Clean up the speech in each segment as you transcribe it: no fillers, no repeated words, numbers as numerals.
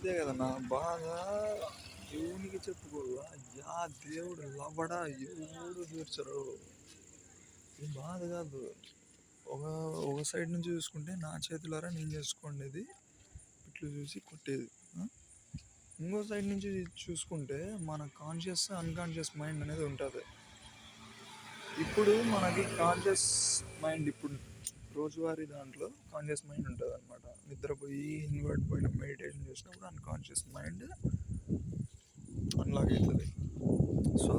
అంతే కదా నా బాధ. దేవునికి చెప్పుకోవాలా యా దేవుడు లవడా ఎవడు తీర్చరు. ఈ బాధ కాదు. ఒక ఒక సైడ్ నుంచి చూసుకుంటే నా చేతులారా నేను చేసుకోండేది ఇట్లు చూసి కొట్టేది. ఇంకో సైడ్ నుంచి చూసుకుంటే మన కాన్షియస్ అన్కాన్షియస్ మైండ్ అనేది ఉంటుంది. ఇప్పుడు మనకి కాన్షియస్ మైండ్ ఇప్పుడు రోజువారీ దాంట్లో కాన్షియస్ మైండ్ ఉంటుంది అనమాట. నిద్రపోయి ఇన్వర్ట్ పోయిన మెడిటేషన్ చేసినప్పుడు అన్కాన్షియస్ మైండ్ అన్లాక్ అవుతుంది. సో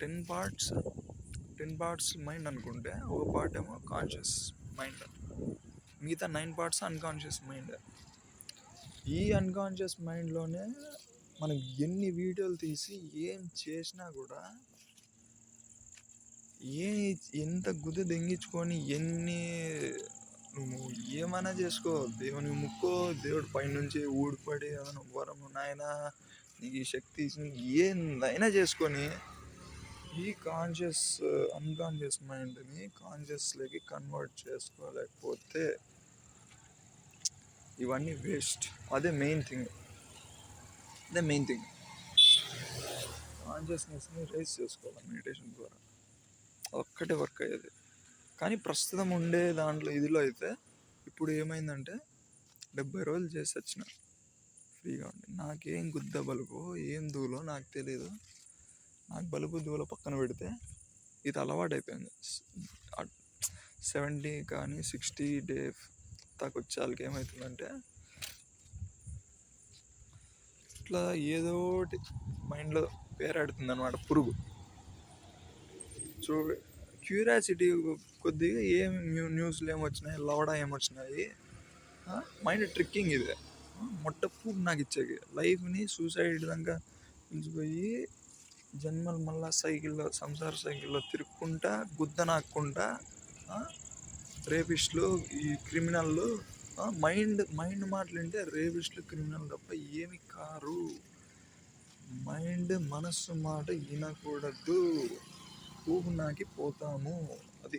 10 పార్ట్స్ మైండ్ అనుకుంటే ఒక పార్ట్ ఏమో కాన్షియస్ మైండ్, మిగతా 9 పార్ట్స్ అన్కాన్షియస్ మైండ్. ఈ అన్కాన్షియస్ మైండ్లోనే మనం ఎన్ని వీడియోలు తీసి ఏం చేసినా కూడా ఎంత గుద్ద దెంగించుకొని ఎన్ని నువ్వు ఏమైనా చేసుకో, దేవుని ముక్కో, దేవుడి పైనుంచి ఊడిపడి ఏమైనా వరం నాయన నీకు ఈ శక్తి ఏందైనా చేసుకొని ఈ అన్కాన్షియస్ మైండ్ని కాన్షియస్లోకి కన్వర్ట్ చేసుకోలేకపోతే ఇవన్నీ వేస్ట్. అదే మెయిన్ థింగ్. కాన్షియస్నెస్ని రైజ్ చేసుకోవాలి మెడిటేషన్ ద్వారా, ఒక్కటే వర్క్ అయ్యేది. కానీ ప్రస్తుతం ఉండే దాంట్లో ఇదిలో అయితే ఇప్పుడు ఏమైందంటే 70 రోజులు చేసి వచ్చిన ఫ్రీగా ఉండి నాకేం గుద్ద బలుపో ఏం దూలో నాకు తెలియదు. నాకు బలుపు దూలో పక్కన పెడితే ఇది అలవాటు అయిపోయింది. 70 కానీ 60 డే దాకా వచ్చే వాళ్ళకి ఏమవుతుందంటే ఇట్లా ఏదో ఒకటి మైండ్లో పేరాడుతుంది అనమాట పురుగు. క్యూరియాసిటీ కొద్దిగా ఏం న్యూస్లు ఏమొచ్చినాయి, లవడా ఏమొచ్చినాయి, మైండ్ ట్రిక్కింగ్ ఇది. మొట్టప్పుడు నాకు ఇచ్చేది లైఫ్ని సూసైడ్ దాకా పిలిచిపోయి జన్మలు మళ్ళా సంసార సైకిల్లో తిరుక్కుంటా గుద్ద నాక్కుంటా రేపిస్టులు ఈ క్రిమినల్లు మైండ్ మాటలుంటే రేపిస్టులు క్రిమినల్ తప్ప ఏమి కారు. మైండ్ మనస్సు మాట వినకూడదు, ఊపినాకి పోతాము. అది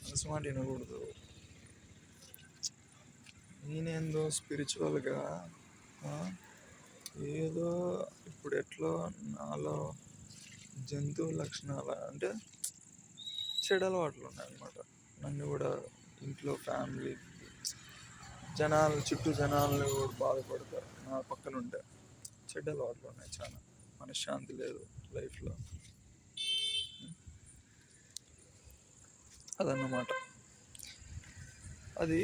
మనసు మాట వినకూడదు. నేనేందో స్పిరిచువల్గా ఏదో ఇప్పుడు ఎట్లా నాలో జంతువు లక్షణాలు అంటే చెడు అలవాట్లు ఉన్నాయన్నమాట. నన్ను కూడా ఇంట్లో ఫ్యామిలీ చుట్టూ జనాలు కూడా బాధపడతారు నా పక్కన ఉంటే. చెడ్డ అలవాట్లు ఉన్నాయి చాలా. మనశ్శాంతి లేదు లైఫ్లో. అదన్నమాట. అది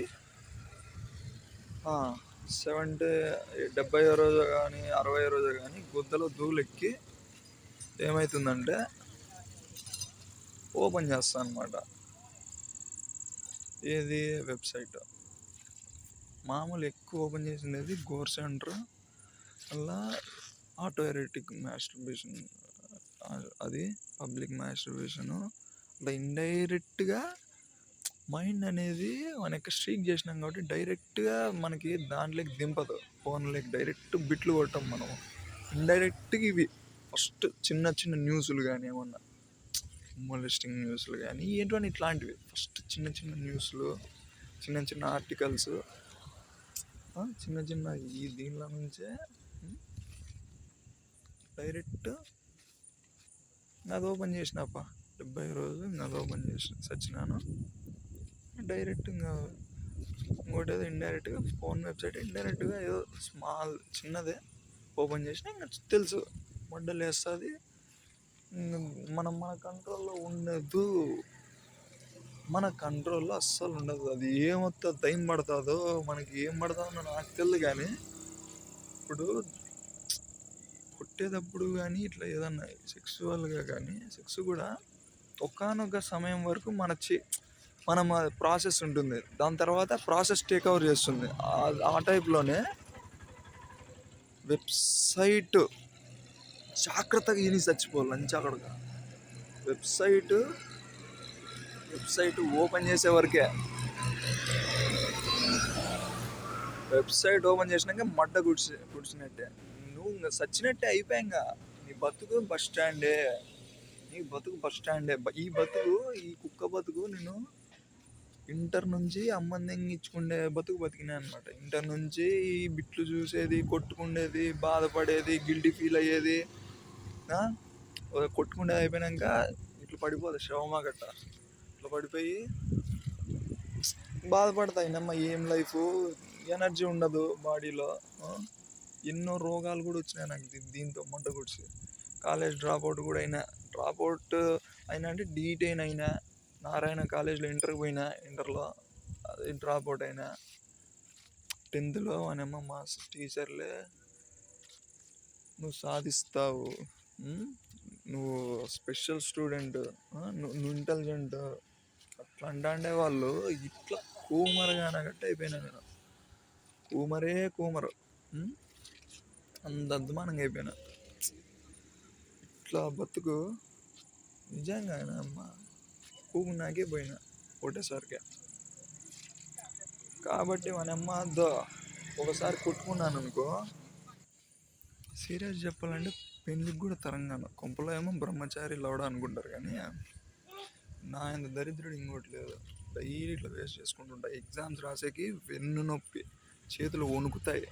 70వ రోజు కానీ 60వ రోజు కానీ గుద్దలో ధూళెక్కి ఏమవుతుందంటే ఓపెన్ చేస్తాను అనమాట. ఏది వెబ్సైట్ మామూలు ఎక్కువ ఓపెన్ చేసినది గోర్ సెంటర్, అలా ఆటో ఎరోటిక్ మాస్టర్బేషన్, అది పబ్లిక్ మాస్టర్బేషను. అలా ఇండైరెక్ట్గా మైండ్ అనేది మనకి స్ట్రీక్ చేసినాం కాబట్టి డైరెక్ట్గా మనకి దాంట్లోకి దింపదు. ఫోన్లోకి డైరెక్ట్ బిట్లు కొట్టాం మనం. ఇండైరెక్ట్గా ఇవి ఫస్ట్ చిన్న చిన్న న్యూస్లు కానీ ఏమన్నా మొలెస్టింగ్ న్యూస్లు కానీ ఏంటని ఇట్లాంటివి ఫస్ట్ చిన్న చిన్న న్యూస్లు, చిన్న చిన్న ఆర్టికల్స్, చిన్న ఈ దీనిలో నుంచే డైరెక్ట్ అది ఓపెన్ చేసినప్ప 70 రోజు అది ఓపెన్ చేసిన సచ్చినాను. డైరెక్ట్ ఇంకోటి ఏదో ఇండైరెక్ట్గా ఫోన్ వెబ్సైట్ ఇండైరెక్ట్గా ఏదో స్మాల్ చిన్నదే ఓపెన్ చేసినా ఇంకా తెలుసు మడ్డలు వేస్తుంది. మన కంట్రోల్లో ఉండదు. మన కంట్రోల్లో అస్సలు ఉండదు. అది ఏమొస్తా టైం పడుతుందో మనకి ఏం పడుతుందో నాకు తెలియదు. కానీ ఇప్పుడు కొట్టేటప్పుడు కానీ ఇట్లా ఏదన్నా సెక్సువల్గా కానీ సెక్స్ కూడా ఒకానొక సమయం వరకు మనం ప్రాసెస్ ఉంటుంది. దాని తర్వాత ప్రాసెస్ టేక్ ఓవర్ చేస్తుంది. ఆ టైప్లోనే వెబ్సైట్ జాగ్రత్తగా ఈని చచ్చిపోవాలి లంచాకడగా. వెబ్సైట్ ఓపెన్ చేసే వరకే. వెబ్సైట్ ఓపెన్ చేసినాక మడ్డ గుడిచినట్టే, నువ్వు ఇంకా చచ్చినట్టే అయిపోయాక. నీ బతుకు బస్ స్టాండే. ఈ కుక్క బతుకు నేను ఇంటర్ నుంచి అమ్మని తెంగించుకుండే బతుకు బతికినా అనమాట. ఇంటర్ నుంచి ఈ బిట్లు చూసేది, కొట్టుకుండేది, బాధపడేది, గిల్టీ ఫీల్ అయ్యేది. కొట్టుకుండేది అయిపోయినాక ఇట్లా పడిపోతుంది శవమా గట్ట, ఇట్లా పడిపోయి బాధపడతాయి నమ్మ. ఏం లైఫ్, ఎనర్జీ ఉండదు బాడీలో. ఎన్నో రోగాలు కూడా వచ్చినాయి నాకు దీంతో మొట్ట గుడిచి. కాలేజ్ డ్రాప్అవుట్ కూడా అయినా అంటే డీటెయిన్ అయినా. నారాయణ కాలేజ్లో ఇంటర్కి పోయినా, ఇంటర్లో అది డ్రాప్అవుట్ అయినా. 10థ్లో అనేమో మా టీచర్లే నువ్వు సాధిస్తావు, నువ్వు స్పెషల్ స్టూడెంట్, నువ్వు ఇంటెలిజెంట్ అట్లా అంటే వాళ్ళు ఇట్లా కూమరగానగట్టు అయిపోయినా నేను. కూమరు అంత అద్మానంగా అయిపోయినా. ఇట్లా బతుకు నిజంగా అమ్మ నాకే పోయినా ఒకటేసారికే. కాబట్టి మనమ్మ ఒకసారి కొట్టుకున్నాను అనుకో, సీరియస్ చెప్పాలంటే పెళ్ళికి కూడా తరంగాను. కొంపలో ఏమో బ్రహ్మచారి లవడ అనుకుంటారు, కానీ నా ఇంత దరిద్రుడు ఇంకోటి లేదు. డైలీ ఇట్లా వేస్ట్ చేసుకుంటుంటా. ఎగ్జామ్స్ రాసేకి వెన్ను నొప్పి, చేతులు వణుకుతాయి.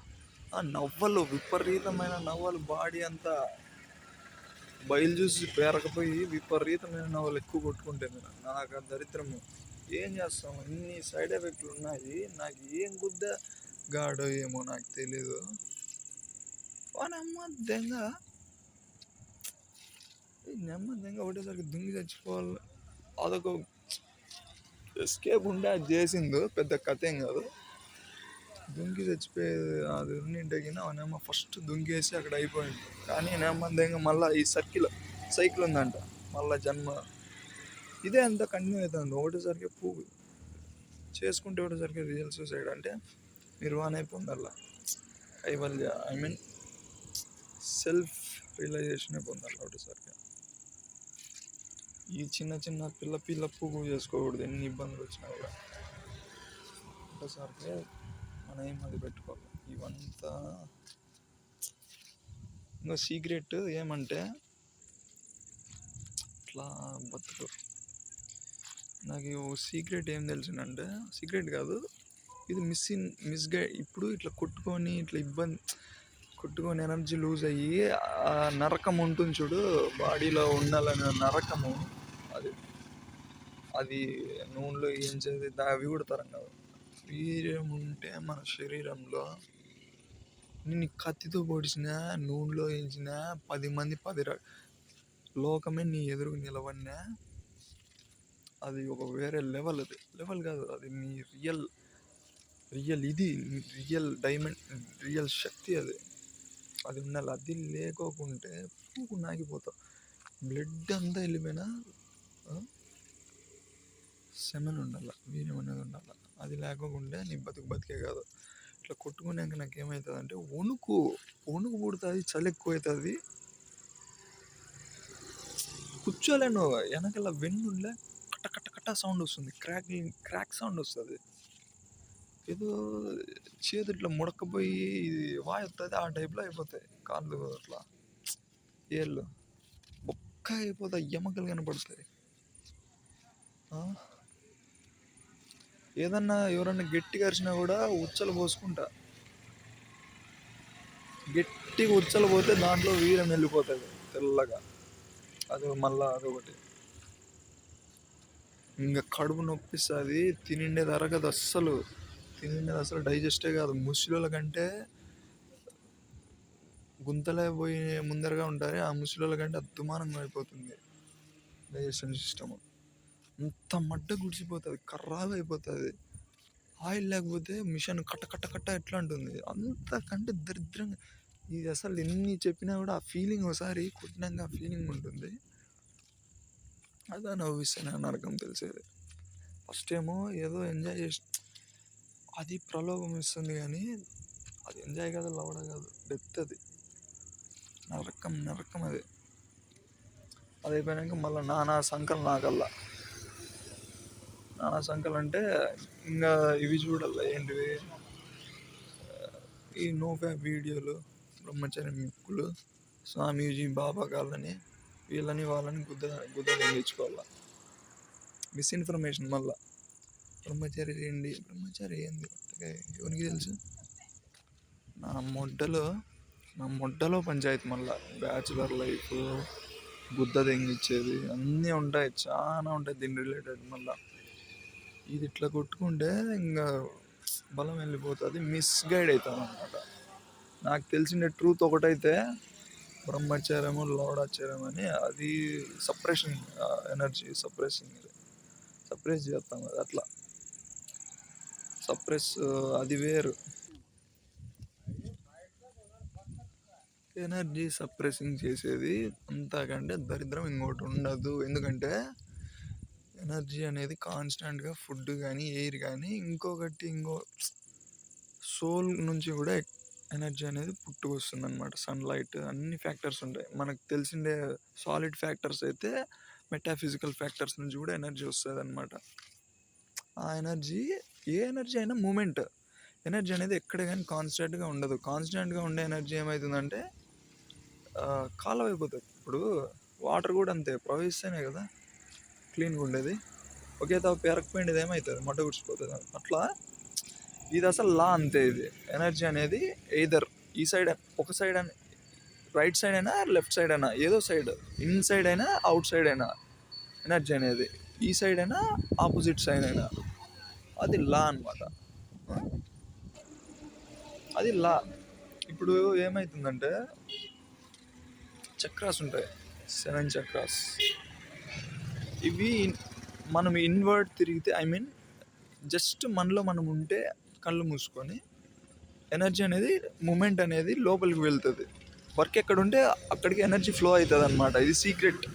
నవ్వలు, విపరీతమైన నవ్వలు, బాడీ అంతా బయలు చూసి పేరకపోయి విపరీతమైన నవ్వులు ఎక్కువ కొట్టుకుంటే నాకు ఆ దరిద్రము. ఏం చేస్తాం, ఇన్ని సైడ్ ఎఫెక్ట్లు ఉన్నాయి. నాకు ఏం గుద్ద గాడో ఏమో నాకు తెలీదు. వానమ్మ దెంగ ఒకటేసరికి దుంగి చచ్చిపోవాలి. అదొక ఎస్కేప్ ఉండే అది చేసింది, పెద్ద కథ ఏం కాదు. దుంకి చచ్చిపోయేది అది ఉన్నింటే కింద అవనేమో ఫస్ట్ దుంకేసి అక్కడ అయిపోయింది. కానీ నేమ్మందంగా మళ్ళీ ఈ సైకిల్ ఉందంట, మళ్ళీ జన్మ ఇదే అంతా కంటిన్యూ అవుతుంది. ఒకటేసరికి పువ్వు చేసుకుంటే ఒకటేసరికి రియల్ సూసైడ్ అంటే నిర్వాణే పొందాల. కైవల్య, సెల్ఫ్ రియలైజేషనే పొందాలి ఒకటేసరికి. ఈ చిన్న పిల్ల పువ్వు చేసుకోకూడదు, ఎన్ని ఇబ్బందులు వచ్చినా కూడా. ఒకటేసరికి మనం ఏం అది పెట్టుకోవాలి. ఇవంతా ఇంకో సీక్రెట్ ఏమంటే, ఇట్లా బతుకు నాకు సీక్రెట్ ఏం తెలిసిందంటే, సీక్రెట్ కాదు ఇది, మిస్గైడ్. ఇప్పుడు ఇట్లా కొట్టుకొని ఎనర్జీ లూజ్ అయ్యి ఆ నరకం ఉంటుంది చూడు, బాడీలో ఉండాలనే నరకము, అది నూనెలో ఏం చేసి అవి కూడా తరం కాదు. వీర్యం ఉంటే మన శరీరంలో నిన్ను కత్తితో పొడిచినా, నూనెలో వేయించినా, 10 మంది 10 లోకమే నీ ఎదురుకు నిలబడినా, అది ఒక వేరే లెవెల్. అది లెవెల్ కాదు, అది నీ రియల్ డైమండ్, రియల్ శక్తి. అది ఉండాలి. అది లేకోకుంటే పూకు నాగిపోతావు. బ్లడ్ అంతా వెళ్ళిపోయినా సెమెన్ ఉండాలి, వీర్యం అనేది ఉండాలి. అది లేకోకుంటే నీ బతికే కాదు. ఇట్లా కొట్టుకున్నాక నాకు ఏమవుతుంది అంటే వణుకు పుడుతుంది, చలి ఎక్కువ అవుతుంది, కూర్చోలేను. వెనకాల వెన్నుండే కట్ట సౌండ్ వస్తుంది, క్రాక్ సౌండ్ వస్తుంది. ఏదో చేతులు ఇట్లా ముడకపోయి వాయి వస్తుంది, ఆ టైప్లో అయిపోతాయి కాళ్ళు, అట్లా ఏళ్ళు బొక్క అయిపోతాయి, ఎముకలు కనపడతాయి. ఏదన్నా ఎవరన్నా గట్టిగా అరిచినా కూడా ఉచ్చలు పోసుకుంటా. గట్టిగా ఉచ్చలు పోతే దాంట్లో వీరం వెళ్ళిపోతుంది తెల్లగా. అది మళ్ళా అదొకటి. ఇంకా కడుపు నొప్పిస్తుంది, తినిండేది అరగదు అస్సలు. డైజెస్టే కాదు. ముసలిల కంటే గుంతలే పోయి ముందరగా ఉంటారు, ఆ ముసలిల కంటే అద్దుమానంగా అయిపోతుంది డైజెషన్ సిస్టమ్. అంత మడ్డ గుడిసిపోతుంది, కర్రాగా అయిపోతుంది. ఆయిల్ లేకపోతే మిషన్ కట్ట ఎట్లా ఉంటుంది, అంతకంటే దరిద్రంగా. ఇది అసలు ఎన్ని చెప్పినా కూడా ఆ ఫీలింగ్ ఒకసారి కొట్టినాక ఆ ఫీలింగ్ ఉంటుంది. అదే నవ్విస్తే నరకం తెలిసేది. ఫస్ట్ ఏమో ఏదో ఎంజాయ్ చేసి అది ప్రలోభం ఇస్తుంది, కానీ అది ఎంజాయ్ కాదు, లవడ కాదు, డెత్. అది నరకం. అది అయిపోయాక మళ్ళీ నానా సంకలు నాకల్లా. నానా సంకలు అంటే ఇంకా ఇవి చూడాలి, ఏంటివి, ఈ నోఫ్యాప్ వీడియోలు, బ్రహ్మచర్య ముక్కులు, స్వామీజీ బాబా గాళ్ళని, వీళ్ళని వాళ్ళని గుద్ద తెచ్చుకోవాలి. మిస్ఇన్ఫర్మేషన్ మళ్ళీ బ్రహ్మచారి ఏంటి, బ్రహ్మచారి ఏంది కొత్తగా ఎవరికి తెలుసు. నా మొడ్డలో నా మొడ్డలో పంచాయతీ మళ్ళా బ్యాచులర్ లైఫ్, బుద్ధ తెంగిచ్చేది అన్నీ ఉంటాయి, చాలా ఉంటాయి దీని రిలేటెడ్. మళ్ళీ ఇది ఇట్లా కొట్టుకుంటే ఇంకా బలం వెళ్ళిపోతుంది, మిస్గైడ్ అవుతాం అనమాట. నాకు తెలిసిన ట్రూత్ ఒకటైతే బ్రహ్మచర్యము లౌడాచార్యం అని, అది సప్రెషన్, ఎనర్జీ సప్రెస్ చేస్తాం అది అట్లా సప్రెస్, అది వేరు. ఎనర్జీ సప్రెసింగ్ చేసేది అంతకంటే దరిద్రం ఇంకోటి ఉండదు. ఎందుకంటే ఎనర్జీ అనేది కాన్స్టెంట్గా ఫుడ్ కానీ ఎయిర్ కానీ ఇంకో సోల్ నుంచి కూడా ఎనర్జీ అనేది పుట్టుకొస్తుంది అనమాట. సన్లైట్, అన్ని ఫ్యాక్టర్స్ ఉంటాయి మనకు తెలిసిండే. సాలిడ్ ఫ్యాక్టర్స్ అయితే మెటాఫిజికల్ ఫ్యాక్టర్స్ నుంచి కూడా ఎనర్జీ వస్తుంది అనమాట. ఆ ఎనర్జీ, ఏ ఎనర్జీ అయినా మూమెంట్, ఎనర్జీ అనేది ఎక్కడ కానీ కాన్స్టెంట్గా ఉండదు. కాన్స్టెంట్గా ఉండే ఎనర్జీ ఏమవుతుందంటే కాలం అయిపోతుంది. ఇప్పుడు వాటర్ కూడా అంతే, ప్రవహిస్తేనే కదా క్లీన్గా ఉండేది. ఒకే తావు పెరగపోయింది ఏమవుతుంది, మట్ట గుడిచిపోతుంది. అట్లా ఇది అసలు లా అంతే. ఇది ఎనర్జీ అనేది ఎయిదర్ ఈ సైడ్, ఒక సైడ్ అని, రైట్ సైడ్ అయినా లెఫ్ట్ సైడ్ అయినా, ఏదో సైడ్, ఇన్ సైడ్ అయినా అవుట్ సైడ్ అయినా ఎనర్జీ అనేది, ఈ సైడ్ అయినా ఆపోజిట్ సైడ్ అయినా, అది లా అనమాట. అది లా. ఇప్పుడు ఏమవుతుందంటే చక్రాస్ ఉంటాయి, 7 చక్రాస్. ఇవి మనం ఇన్వర్డ్ తిరిగితే, ఐ మీన్ జస్ట్ మనలో మనం ఉంటే కళ్ళు మూసుకొని ఎనర్జీ అనేది, మూమెంట్ అనేది లోపలికి వెళ్తుంది. వర్క్ ఎక్కడ ఉంటే అక్కడికి ఎనర్జీ ఫ్లో అవుతుంది అనమాట. ఇది సీక్రెట్,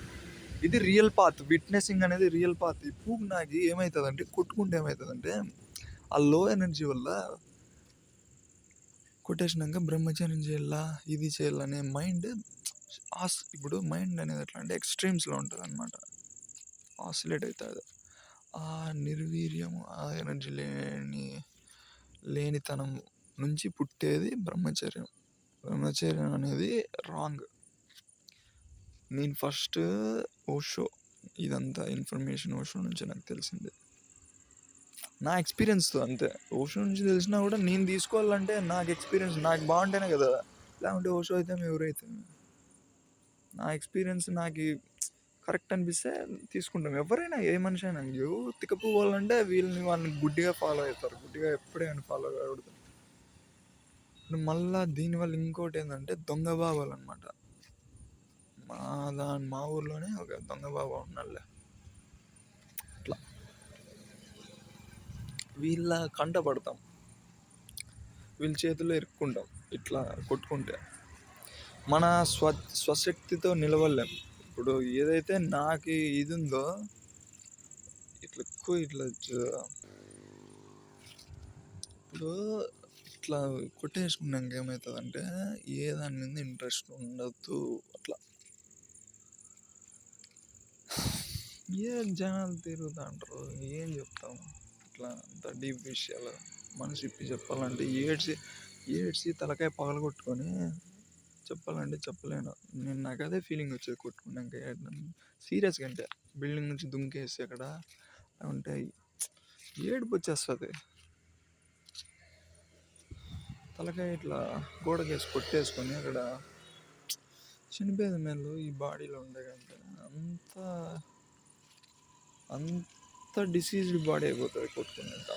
ఇది రియల్ పాత్. విట్నెసింగ్ అనేది రియల్ పాత్. ఇప్పుడు నాకు ఏమవుతుందంటే, కొట్టుకుంటే ఏమవుతుందంటే ఆ లో ఎనర్జీ వల్ల కొట్టేసినాక బ్రహ్మచర్యం చేయాలా, ఇది చేయాలనే మైండ్ ఇప్పుడు మైండ్ అనేది ఎట్లా అంటే ఎక్స్ట్రీమ్స్లో ఉంటుంది అనమాట, ఆసిలేట్ అవుతుంది. ఆ నిర్వీర్యం, ఆ ఎనర్జీ లేనితనం నుంచి పుట్టేది బ్రహ్మచర్యం. బ్రహ్మచర్యం అనేది రాంగ్. నేను ఫస్ట్ ఓషో, ఇదంతా ఇన్ఫర్మేషన్ ఓషో నుంచి నాకు తెలిసింది, నా ఎక్స్పీరియన్స్తో అంతే. ఓషో నుంచి తెలిసినా కూడా నేను తీసుకోవాలంటే నాకు ఎక్స్పీరియన్స్ నాకు బాగుంటేనే కదా, లేకుంటే ఓషో అయితే ఎవరైతే, నా ఎక్స్పీరియన్స్ నాకు కరెక్ట్ అనిపిస్తే తీసుకుంటాం. ఎవరైనా, ఏ మనిషి అయినా, తిక్కపోవాలంటే వాళ్ళని గుడ్డిగా ఫాలో అవుతారు, గుడ్డిగా ఎప్పుడే అని ఫాలో కాకూడదు. మళ్ళీ దీనివల్ల ఇంకోటి ఏంటంటే దొంగ బాబాలు అనమాట. మా ఊర్లోనే ఒక దొంగ బాబా ఉన్నాళ్ళే. అట్లా వీళ్ళ కంట పడతాం, వీళ్ళ చేతుల్లో ఇరుక్కుంటాం. ఇట్లా కొట్టుకుంటే మన స్వశక్తితో నిలవలేం. ఇప్పుడు ఏదైతే నాకు ఇది ఉందో, ఇట్లా ఇప్పుడు ఇట్లా కొట్టేసుకున్నాక ఏమవుతుందంటే ఏ దాని మీద ఇంట్రెస్ట్ ఉండదు. అట్లా ఏ జనాలు తిరుగుతుంటారు, ఏం చెప్తాము ఇట్లా అంత డీప్ విషయాలు మనసు ఇప్పి చెప్పాలంటే ఏడ్చి తలకాయ పగలగొట్టుకొని చెప్పాలంటే చెప్పలేను. నాకు అదే ఫీలింగ్ వచ్చేది కొట్టుకున్నాక. సీరియస్గా అంటే బిల్డింగ్ నుంచి దుంకేసి అక్కడ ఉంటాయి, ఏడుపు వచ్చేస్తుంది. తలకాయ ఇట్లా గోడకేసి కొట్టేసుకొని అక్కడ చనిపోయేది మేలు ఈ బాడీలో ఉండే కంటే. అంత డిసీజ్డ్ బాడీ అయిపోతుంది కొట్టుకున్నాక.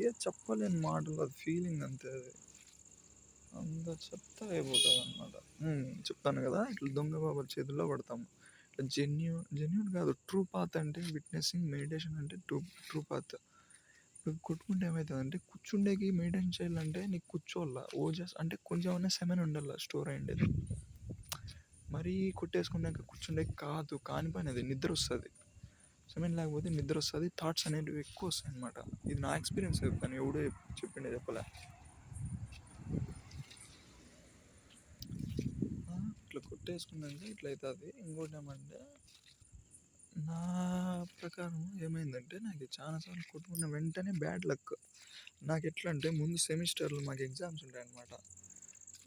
ఏ చెప్పలేని మాటలు, అది ఫీలింగ్ అంతే. అది అంత చెత్త అయిపోతుంది అనమాట. చెప్తాను కదా, ఇట్లా దొంగ బాబాల చేతుల్లో పడతాము. ఇట్లా జెన్యూన్ కాదు, ట్రూ పాత్ అంటే విట్నెసింగ్, మెడిటేషన్ అంటే ట్రూ పాత్. ఇప్పుడు కొట్టుకుంటే ఏమవుతుందంటే, కూర్చుండేకి మెయింటైన్ చేయాలంటే నీకు కూర్చోవాల, ఓజస్ అంటే కొంచెం సెమెన్ ఉండాలి స్టోర్ అయ్యేది. మరీ కొట్టేసుకున్నాక కూర్చుండేకి కాదు, కాని పని అది. నిద్ర వస్తుంది, సెమెన్ లేకపోతే నిద్ర వస్తుంది, థాట్స్ అనేవి ఎక్కువ వస్తాయి అనమాట. ఇది నా ఎక్స్పీరియన్స్ చెప్తాను, ఎవడో చెప్పిండే చెప్పలే. ఇట్లా కొట్టేసుకున్నాక ఇట్లా అవుతుంది. ఇంకోటి ఏమంటే, నా ప్రకారం ఏమైందంటే, నాకు చాలాసార్లు కొట్టుకున్న వెంటనే బ్యాడ్ లక్. నాకు ఎట్లా అంటే, ముందు సెమిస్టర్లో మాకు ఎగ్జామ్స్ ఉంటాయన్నమాట.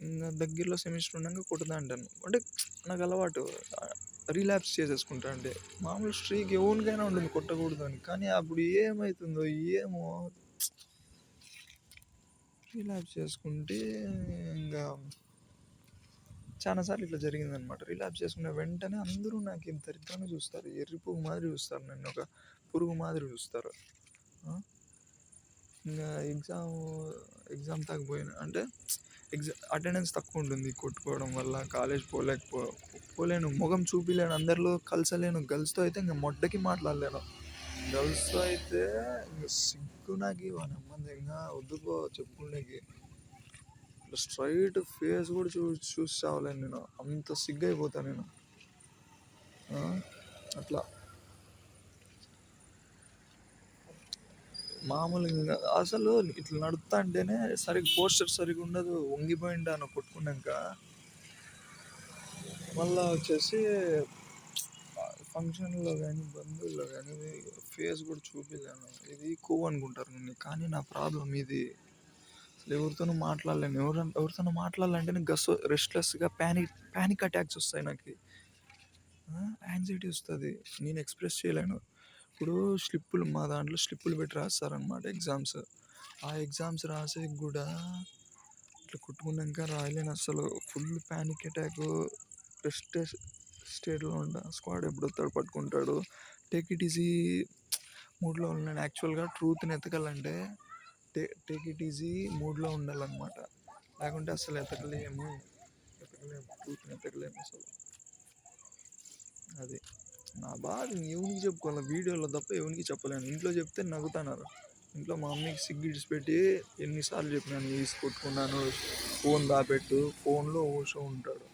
ఇంకా దగ్గరలో సెమిస్టర్ ఉండగా కొట్టుదా అంటాను. అంటే నాకు అలవాటు, రిలాప్స్ చేసేసుకుంటా అంటే మామూలు స్ట్రీక్ ఎవరికైనా ఉంటుంది కొట్టకూడదు అని, కానీ అప్పుడు ఏమవుతుందో ఏమో రిలాప్స్ చేసుకుంటే ఇంకా చాలాసార్లు ఇట్లా జరిగిందనమాట. రిలాప్స్ చేసుకున్న వెంటనే అందరూ నాకు ఇంత దరిద్రంగా చూస్తారు, ఎర్రి పువ్వు మాదిరి చూస్తారు, నన్ను ఒక పురుగు మాదిరి చూస్తారు. ఇంకా ఎగ్జామ్ తగ్గిపోయిన అంటే అటెండెన్స్ తక్కువ ఉంటుంది కొట్టుకోవడం వల్ల, కాలేజ్ పోలేను, ముఖం చూపిలేను, అందరిలో కలిసలేను. గర్ల్స్తో అయితే ఇంకా మొడ్డకి మాట్లాడలేను. గర్ల్స్తో అయితే ఇంకా సిగ్గు నాకు వాళ్ళమ్మంది ఇంకా వద్దుకో చెప్పుకునేకి. ఇట్లా స్ట్రైట్ ఫేస్ కూడా చూసి చావలేను నేను, అంత సిగ్గు అయిపోతాను నేను. అట్లా మామూలుగా అసలు ఇట్లా నడుపుతా అంటేనే సరిగ్గా పోస్టర్ సరిగ్గా ఉండదు, వంగిపోయిండాను కొట్టుకున్నాక. మళ్ళా వచ్చేసి ఫంక్షన్లో కానీ బంధువుల్లో కానీ ఫేస్ కూడా చూపించాను. ఇది కొవ్వు అనుకుంటారు నన్ను, కానీ నా ప్రాబ్లం ఇది. అసలు ఎవరితోనూ మాట్లాడలేను. ఎవరితోనూ మాట్లాడాలంటే నేను రెస్ట్లెస్గా ప్యానిక్ అటాక్స్ వస్తాయి నాకు, యాంగ్జైటీ వస్తుంది, నేను ఎక్స్ప్రెస్ చేయలేను. ఇప్పుడు మా దాంట్లో స్లిప్పులు పెట్టి రాస్తారనమాట ఎగ్జామ్స్. ఆ ఎగ్జామ్స్ రాసే కూడా ఇట్లా కొట్టుకున్నాక రాయలేను అసలు. ఫుల్ ప్యానిక్ అటాక్, రెస్ట్ స్టేట్లో ఉంటా. స్క్వాడ్ ఎప్పుడు వస్తాడు పట్టుకుంటాడు. టేక్ ఇట్ ఈజీ మూడ్లో ఉన్నాను. యాక్చువల్గా ట్రూత్ని ఎతకాలంటే టేక్ ఇట్ ఈజీ మూడ్లో ఉండాలన్నమాట, లేకుంటే అసలు ఎతకలేము ట్రూత్ని ఎతకలేము అసలు. అది నా బాధ. ఎవరికి చెప్పుకోవాలి వీడియోలో తప్ప ఎవరికి చెప్పలేను. ఇంట్లో చెప్తే నవ్వుతున్నారు. ఇంట్లో మా మమ్మీకి సిగ్గు పెట్టి ఎన్నిసార్లు చెప్పినాను, కొట్టుకున్నాను, ఫోన్ దాపెట్టు, ఫోన్లో ఓషో ఉంటాడు,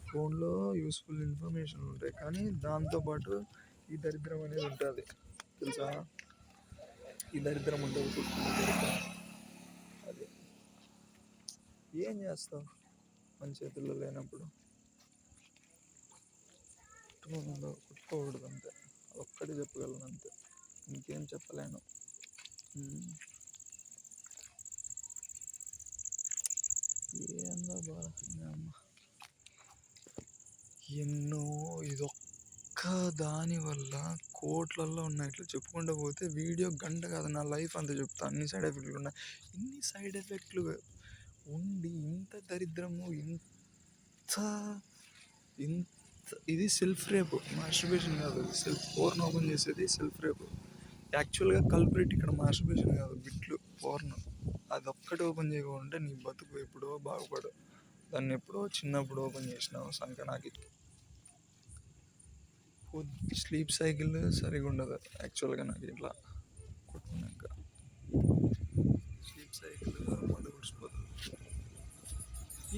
ఫోన్లో యూస్ఫుల్ ఇన్ఫర్మేషన్ ఉంటాయి, కానీ దాంతోపాటు ఈ దరిద్రం అనేది ఉంటుంది తెలుసా. ఈ దరిద్రం ఉంటుంది, అది ఏం చేస్తావు మన చేతుల్లో లేనప్పుడు. కొట్టుకోకూడదు అంతే, అదొక్కటే చెప్పగలను అంతే, ఇంకేం చెప్పలేను. ఏందో బాధ అమ్మ. ఎన్నో ఇదొక్క దానివల్ల కోట్లల్లో ఉన్నాయి. ఇట్లా చెప్పుకుంటూ పోతే వీడియో గంట కాదు, నా లైఫ్ అంతా చెప్తా. అన్ని సైడ్ ఎఫెక్ట్లు ఉన్నాయి. ఇన్ని సైడ్ ఎఫెక్ట్లు ఉండి ఇంత దరిద్రము, ఇంత ఇది సెల్ఫ్ రేపు, మాస్టర్బేషన్ కాదు, పోర్న్ ఓపెన్ చేసేది సెల్ఫ్ రేపు. యాక్చువల్గా కల్పరేట్ ఇక్కడ మాస్టర్బేషన్ కాదు, బిట్లు పోర్న్. అది ఒక్కటి ఓపెన్ చేయకుండా నీ బతుకు ఎప్పుడో బాగుపడు. దాన్ని ఎప్పుడో చిన్నప్పుడు ఓపెన్ చేసినావు సంకనాకి. స్లీప్ సైకిల్ సరిగా ఉండదు యాక్చువల్గా నాకు. ఇట్లా కొట్టుకున్నాక స్లీప్ సైకిల్ మందు కుడిచిపోతుంది.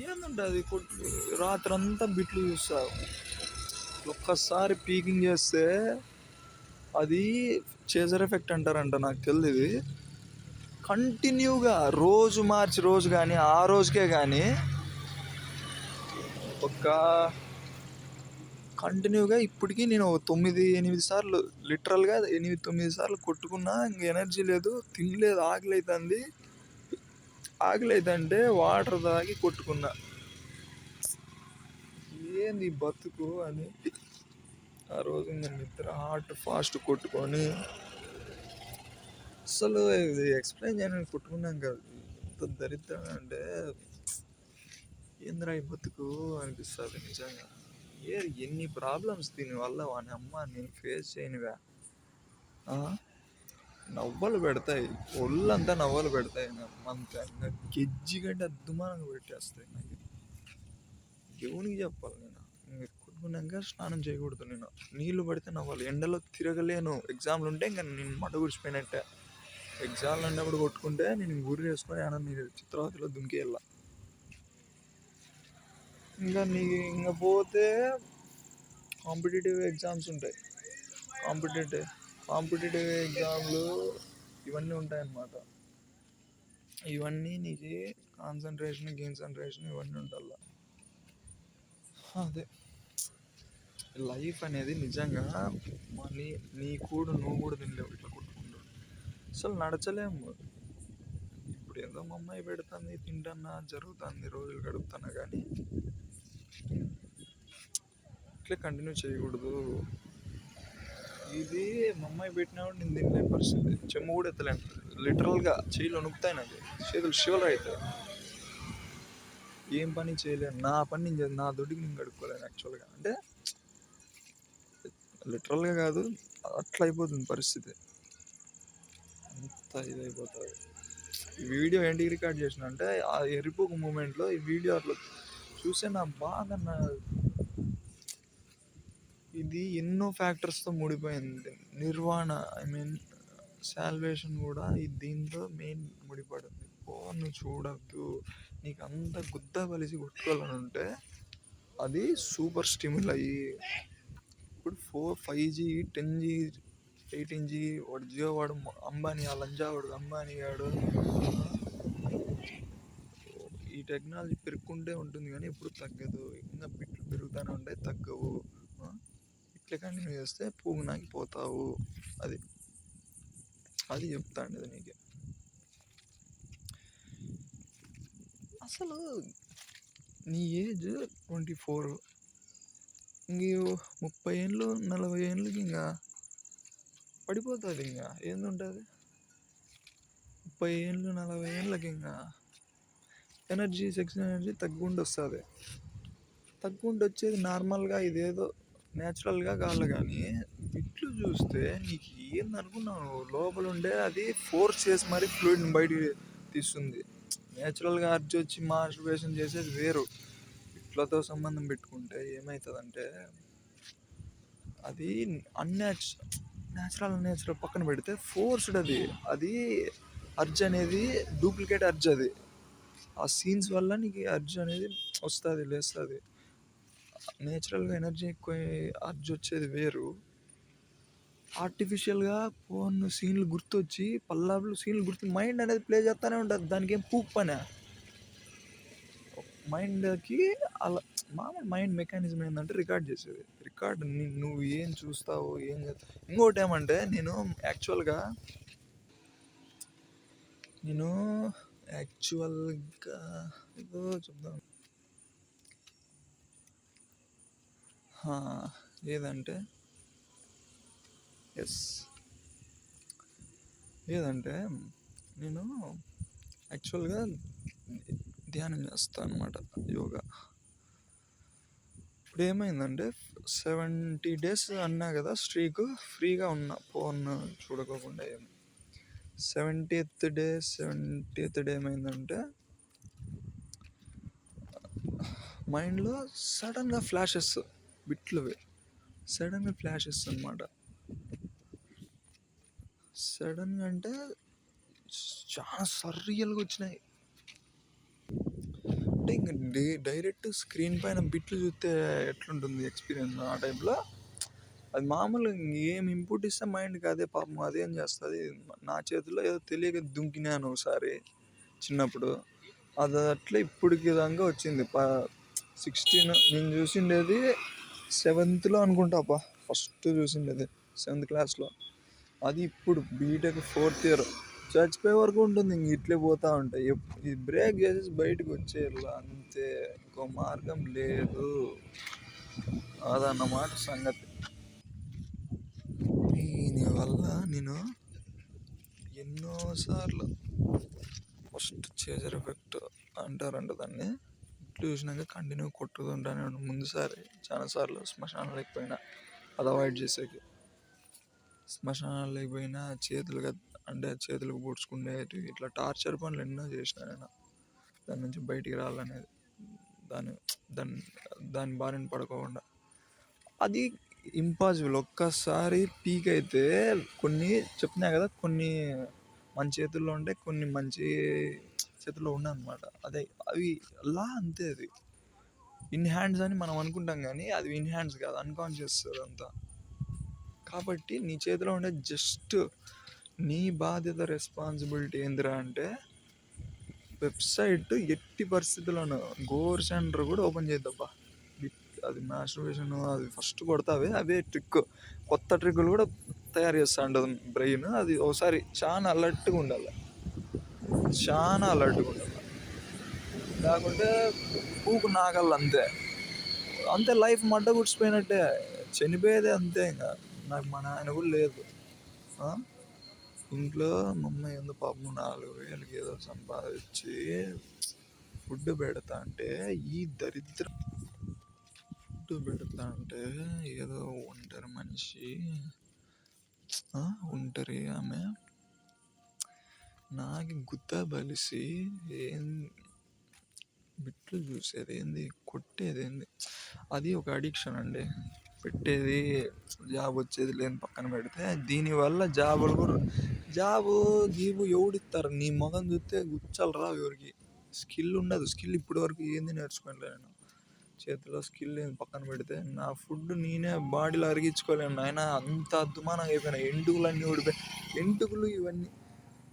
ఏందంటే రాత్రంతా బిట్లు చూస్తావు, ఒక్కసారి పీకింగ్ చేస్తే అది చేజర్ ఎఫెక్ట్ అంటారంట, నాకు తెలియదు. కంటిన్యూగా రోజు మార్చి రోజు కానీ ఆ రోజుకే కానీ కంటిన్యూగా ఇప్పటికీ నేను 9-8 సార్లు, లిటరల్గా 8-9 సార్లు కొట్టుకున్నా. ఇంక ఎనర్జీ లేదు, తినలేదు, ఆకలి అవుతుంటే వాటర్ తాగి కొట్టుకున్నా. ఏంది బతుకు అని ఆ రోజు ఇంకా నిద్ర హార్ట్ ఫాస్ట్ కొట్టుకొని అసలు ఇది ఎక్స్ప్లెయిన్ చేయడానికి కొట్టుకున్నాం కదా. ఎంత దరిద్రం అంటే ఏంద్రా ఈ బతుకు అనిపిస్తుంది నిజంగా. ఎన్ని ప్రాబ్లమ్స్ దీనివల్ల వాని అమ్మ నేను ఫేస్ చేయనివా. నవ్వలు పెడతాయి, ఒళ్ళంతా నవ్వలు పెడతాయి. అంత కెజ్జి కంటే అద్దుమానంగా పెట్టేస్తాయి నాకు. ఎవరికి చెప్పాలి నేను. కొట్టుకున్నాక స్నానం చేయకూడదు నేను, నీళ్ళు పడితే నవ్వాలి, ఎండలో తిరగలేను. ఎగ్జామ్లు ఉంటే ఇంకా నేను మట గుడిచిపోయినట్టే. ఎగ్జామ్లు అన్నప్పుడు కొట్టుకుంటే నేను గురి వేసుకొని మీరు చిత్రవతిలో దుంకేయాల. ఇంకా పోతే కాంపిటేటివ్ ఎగ్జామ్స్ ఉంటాయి, కాంపిటేటివ్ ఎగ్జామ్లు ఇవన్నీ ఉంటాయన్నమాట. ఇవన్నీ నీకు కాన్సన్ట్రేషన్ ఇవన్నీ ఉండాలి. అదే లైఫ్ అనేది నిజంగా నువ్వు కూడా తినలేవు ఇట్లా కొట్టుకుంటూ. అసలు నడచలేము. ఇప్పుడు ఏదో మా అమ్మాయి పెడుతుంది, తింటున్నా, జరుగుతుంది, రోజులు గడుపుతున్నా, కానీ ఇట్లే కంటిన్యూ చేయకూడదు. ఇది మా అమ్మాయి పెట్టినప్పుడు నేను తినలేని పరిస్థితి, చెమ్ము కూడా ఎత్తలేను, లిటరల్గా చేతులు వణుకుతాయి, నాకు చేతులు షివర్ అవుతాయి, ఏం పని చేయలేను, నా పని నేను నా దొడ్డికి నేను గడుపుకోలేను యాక్చువల్గా. అంటే లిటరల్గా కాదు, అట్లా అయిపోతుంది పరిస్థితి, అంత ఇదైపోతుంది. ఈ వీడియో ఏంటికి రికార్డ్ చేసిన అంటే ఆ ఎరిపోక మూమెంట్లో ఈ వీడియో అట్లా చూస్తే నా బాగా ఇది ఎన్నో ఫ్యాక్టర్స్తో ముడిపోయింది. నిర్వాణ, ఐ మీన్ సాల్వేషన్ కూడా దీంతో మెయిన్ ముడిపడింది. నువ్వు చూడద్దు, నీకు అంత గుద్ద కలిసి కొట్టుకోవాలని ఉంటే అది సూపర్ స్టిమ్యుల్ అయ్యి, ఇప్పుడు 5G 10G 18G వాడు జియో వాడు అంబానీ, ఆ లంజా వాడు అంబానీ వాడు, ఈ టెక్నాలజీ పెరుగుకుంటే ఉంటుంది కానీ ఎప్పుడు తగ్గదు, ఇంకా బిట్లు పెరుగుతూనే ఉంటాయి, తగ్గవు. ఇట్లా కంటిన్యూ చేస్తే పూగునాకి పోతావు. అది అది చెప్తాండి నీకు. అసలు నీ ఏజ్ 24, ఇంక 30 ఏళ్ళు 40 ఏళ్ళకి ఇంకా పడిపోతుంది, ఇంకా ఏందుంటుంది 30 ఏళ్ళు 40 ఏళ్ళకి ఇంకా ఎనర్జీ, సెక్స్ ఎనర్జీ తగ్గుండి వస్తుంది. తగ్గుండి వచ్చేది నార్మల్గా ఇదేదో న్యాచురల్గా కావాలి, కానీ ఇట్లు చూస్తే నీకు ఏందనుకున్నావు, లోపల ఉండే అది ఫోర్స్ చేసి మరీ ఫ్లూయిడ్ని బయటికి తీస్తుంది. న్యాచురల్గా అర్జీ వచ్చి మాస్టర్బేషన్ చేసేది వేరు, ఇట్లతో సంబంధం పెట్టుకుంటే ఏమవుతుందంటే అది న్యాచురల్ పక్కన పెడితే ఫోర్స్డ్, అది అర్జ్ అనేది డూప్లికేట్ అర్జ్, అది ఆ సీన్స్ వల్ల నీకు అర్జ్ అనేది వస్తుంది, లేస్తుంది. నేచురల్గా ఎనర్జీ ఎక్కువ అర్జ్ వచ్చేది వేరు, ఆర్టిఫిషియల్గా ఫోన్ సీన్లు గుర్తొచ్చి పల్లాపులు సీన్లు గుర్తు మైండ్ అనేది ప్లే చేస్తూనే ఉంటుంది, దానికి ఏం పూక్ పనే. మైండ్కి అలా మామూలు మైండ్ మెకానిజం ఏంటంటే రికార్డ్ చేసేది, రికార్డ్ నువ్వు ఏం చూస్తావు ఏం చేస్తావు. ఇంకోటి ఏమంటే నేను యాక్చువల్గా ఏదో చెప్దాం, ఏదంటే నేను యాక్చువల్గా ధ్యానం చేస్తాను అనమాట, యోగా. ఇప్పుడు ఏమైందంటే 70 days అన్నా కదా స్ట్రీక్, ఫ్రీగా ఉన్నా ఫోన్ చూడకోకుండా. 70th డే ఏమైందంటే మైండ్లో సడన్గా ఫ్లాషెస్, బిట్లు సడన్గా ఫ్లాషెస్ అనమాట. సడన్గా అంటే చాలా సర్రియల్గా వచ్చినాయి. అంటే ఇంక డైరెక్ట్ స్క్రీన్ పైన బిట్లు చూస్తే ఎట్లుంటుంది ఎక్స్పీరియన్స్ ఆ టైంలో, అది మామూలు ఏం ఇన్పుట్ ఇస్తే మైండ్కి అదే పాపం అదేం చేస్తుంది. నా చేతిలో ఏదో తెలియక దుంకినాను ఒకసారి చిన్నప్పుడు, అది అట్లా ఇప్పటికి దాకా వచ్చింది. 16 నేను చూసిండేది 7th అనుకుంటాపా, ఫస్ట్ చూసిండేది 7th క్లాస్లో, అది ఇప్పుడు బీటెక్ 4th year చచ్చిపోయే వరకు ఉంటుంది. ఇంక ఇట్లే పోతూ ఉంటాయి, ఇది బ్రేక్ చేసేసి బయటకు వచ్చేయాల అంతే, ఇంకో మార్గం లేదు, అదన్నమాట సంగతి. దీనివల్ల నేను ఎన్నోసార్లు ఫస్ట్ చేజర్ ఎఫెక్ట్ అంటారంట దాన్ని, ఇట్లు చూసినాక కంటిన్యూ కొట్టుకుంటానే ముందుసారి చాలాసార్లు శ్మశానం లేకపోయినా అది అవాయిడ్ చేసేకి, శ్మశానాలు లేకపోయినా చేతులకు పొడుచుకునేవి, ఇట్లా టార్చర్ పనులు ఎన్నో చేసిన నేను, దాని నుంచి బయటికి రావాలనేది, దాని బారిన పడుకోకుండా. అది ఇంపాసిబుల్, ఒక్కసారి పీక్ అయితే కొన్ని చెప్తున్నా కదా, కొన్ని మన చేతుల్లో ఉంటే కొన్ని మంచి చేతుల్లో ఉండదన్నమాట. అవి అలా అంతే, అది ఇన్ హ్యాండ్స్ అని మనం అనుకుంటాం, కానీ అది ఇన్ హ్యాండ్స్ కాదు, అన్కాన్షియస్ అదంతా. కాబట్టి నీ చేతిలో ఉండే జస్ట్ నీ బాధ్యత, రెస్పాన్సిబిలిటీ ఏందిరా అంటే, వెబ్సైట్ ఎట్టి పరిస్థితుల్లోనూ గోర్ సెంటర్ కూడా ఓపెన్ చేద్దాబ్బా, అది మాస్టర్బేషన్ అది ఫస్ట్ కొడతావే, అవే కొత్త ట్రిక్కులు కూడా తయారు చేస్తూ ఉంటుంది బ్రెయిన్. అది ఒకసారి చాలా అలర్ట్గా ఉండాలి, లేకుంటే పూకు నాగళ్ళు అంతే, అంతే లైఫ్ మడ్డ గుడిచిపోయినట్టే, చనిపోయేదే అంతే. ఇంకా నాకు మా నాయన కూడా లేదు. ఇంట్లో మా అమ్మ ఏందో పాపం 4,000కి ఏదో సంపాదించి ఫుడ్ పెడతా అంటే, ఈ దరిద్ర ఫుడ్ పెడతా అంటే ఏదో ఒంటరి మనిషి, ఒంటరి ఆమె నాకు గుత్తా బలిసి ఏం బిట్లు చూసేది ఏంది, కొట్టేది ఏంది, అది ఒక అడిక్షన్ అండి. పెట్టేది జాబ్ వచ్చేది లేని పక్కన పెడితే, దీనివల్ల జాబు గీబు ఎవడిస్తారు? నీ మొఖం చూస్తే గుచ్చాలు రావు ఎవరికి. స్కిల్ ఉండదు. స్కిల్ ఇప్పటి వరకు ఏంది నేర్చుకోలే నేను. చేతిలో స్కిల్ ఏంది పక్కన పెడితే, నా ఫుడ్ నేనే బాడీలో అరిగించుకోలేను ఆయన, అంత అద్దుమానంగా అయిపోయినాయి. ఎంటుకలన్నీ ఊడిపోయి, ఎంటుకలు ఇవన్నీ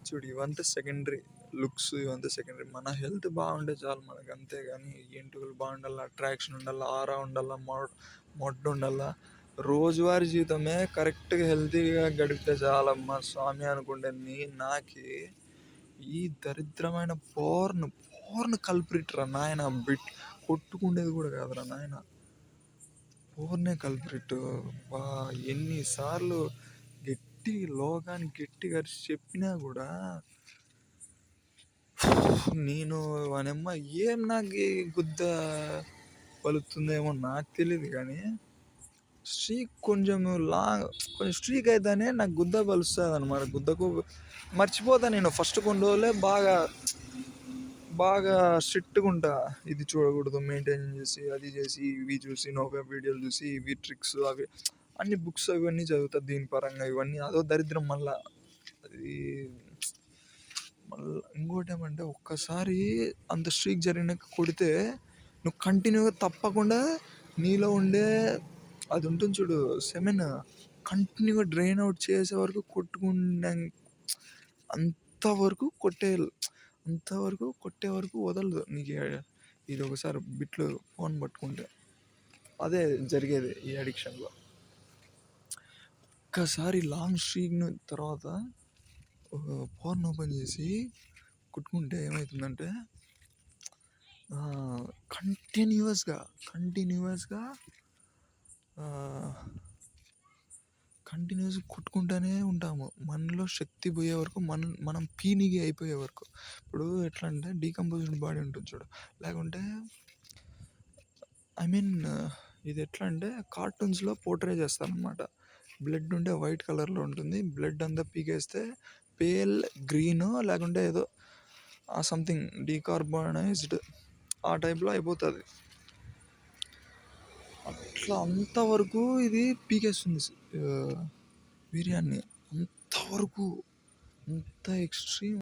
చూడు, ఇవంతా సెకండరీ. లుక్స్ ఇవంతా సెకండరీ. మన హెల్త్ బాగుంటే చాలు మనకు, అంతేగాని ఎంటుకలు బాగుండాలా, అట్రాక్షన్ ఉండాలా, ఆరా ఉండాలా, మొడ్డు ఉండాలా. రోజువారీ జీవితమే కరెక్ట్గా హెల్తీగా గడిపితే చాలమ్మా స్వామి అనుకుంటే, నాకి ఈ దరిద్రమైన పోర్న్ కల్ప్రిట్ రా నాయన. కొట్టుకుండేది కూడా కాదురా నాయన, పోర్నే కల్ప్రిట్. ఎన్నిసార్లు లోకానికి గట్టిగా చెప్పినా కూడా నేను వానమ్మ ఏం నాకు గుద్ద పలుకుతుందేమో నాకు తెలియదు, కానీ స్ట్రీక్ కొంచెం స్ట్రీక్ అయితేనే నాకు గుద్ద పలుస్తుంది అనమాట. గుద్దకు మర్చిపోతా నేను. ఫస్ట్ కొన్ని రోజులే బాగా స్ట్రిక్ట్గా ఉంటా. ఇది చూడకూడదు, మెయింటైన్ చేసి, అది చేసి, ఇవి చూసి, నోవే వీడియోలు చూసి, ఇవి ట్రిక్స్ అవి అన్ని బుక్స్ అవన్నీ చదువుతా దీని పరంగా. ఇవన్నీ అదో దరిద్రం. మళ్ళీ ఇంకోటి ఏమంటే, ఒక్కసారి అంత స్ట్రీక్ జరిగినాక కొడితే నువ్వు కంటిన్యూగా తప్పకుండా నీలో ఉండే అది ఉంటుంది చూడు, సెమెన్ కంటిన్యూగా డ్రైన్ అవుట్ చేసే వరకు అంతవరకు కొట్టే వరకు వదలదు నీకు. ఇది ఒకసారి బిట్లు ఫోన్ పట్టుకుంటే అదే జరిగేది ఈ అడిక్షన్లో. ఒక్కసారి లాంగ్ స్ట్రీక్ తర్వాత ఫోన్ ఓపెన్ చేసి కుట్టుకుంటే ఏమవుతుందంటే, కంటిన్యూస్గా కొట్టుకుంటూనే ఉంటాము. మనలో శక్తి పోయే వరకు, మనం పీనిగి అయిపోయే వరకు. ఇప్పుడు ఎట్లా అంటే, డీకంపోజ్డ్ బాడీ ఉంటుంది చూడు, లేకుంటే ఇది ఎట్లా అంటే కార్టూన్స్లో పోర్ట్రే చేస్తారనమాట. బ్లడ్ ఉంటే వైట్ కలర్లో ఉంటుంది, బ్లడ్ అంతా పీకేస్తే పేల్ గ్రీన్ లేకుంటే ఏదో సంథింగ్ డీకార్బనైజ్డ్ ఆ టైప్లో అయిపోతుంది. అట్లా అంతవరకు ఇది పీకేస్తుంది వీర్యాన్ని. అంతవరకు అంత ఎక్స్ట్రీమ్